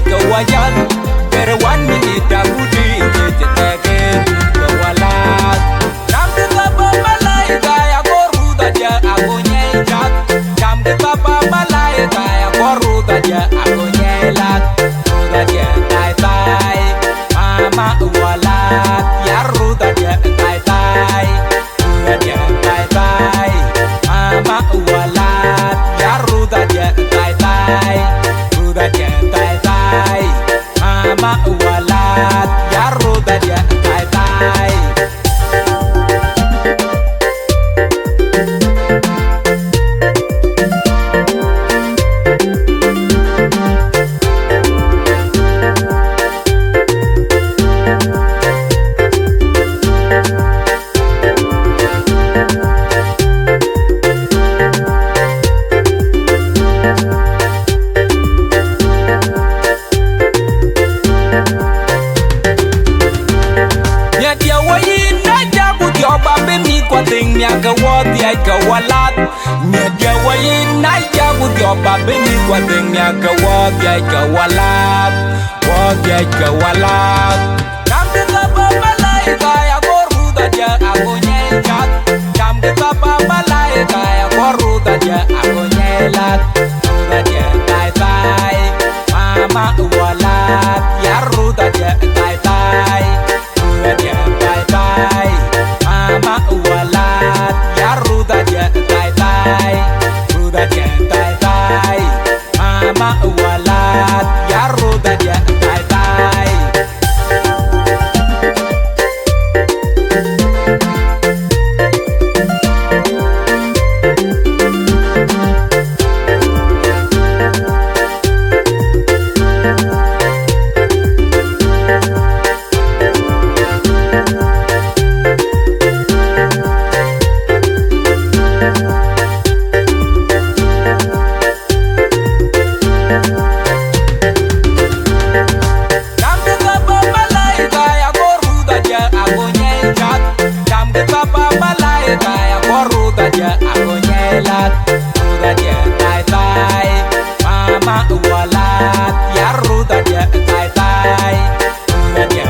kawayan Kerawan minit dakuti Jititagin kawalat Jam kita pamalay Kaya koruda ja ako nyejat Jam kita pamalay Kaya koruda ja ako nyelat Ruda ja tay tay Mama walat Ya ruda ja tay tay Ruda ja tay tay Mama walat Ya ruda ja tay tay Ruda ja tay tay Mama walat Ya ruda ja tay tay Ting nya ka wo dia ka walat nya dia wa yin na ya bu dio ba be ni kwa ting nya ka wo dia ka walat jam kita pa malay ka ya ko ruda ja ako nyejat jam kita pa malay ka ya ko ruda ja ako nyelat ruda ja tay tay mama walat ya ruda ja tay tay ruda ja tay tay mama walat ya ruda ja tay tay ruda ja tay tay mama walat ya ruda ja tay tay aku nyelat ruda ja tay tay mama walat ya ruda ja tay tay ruda ja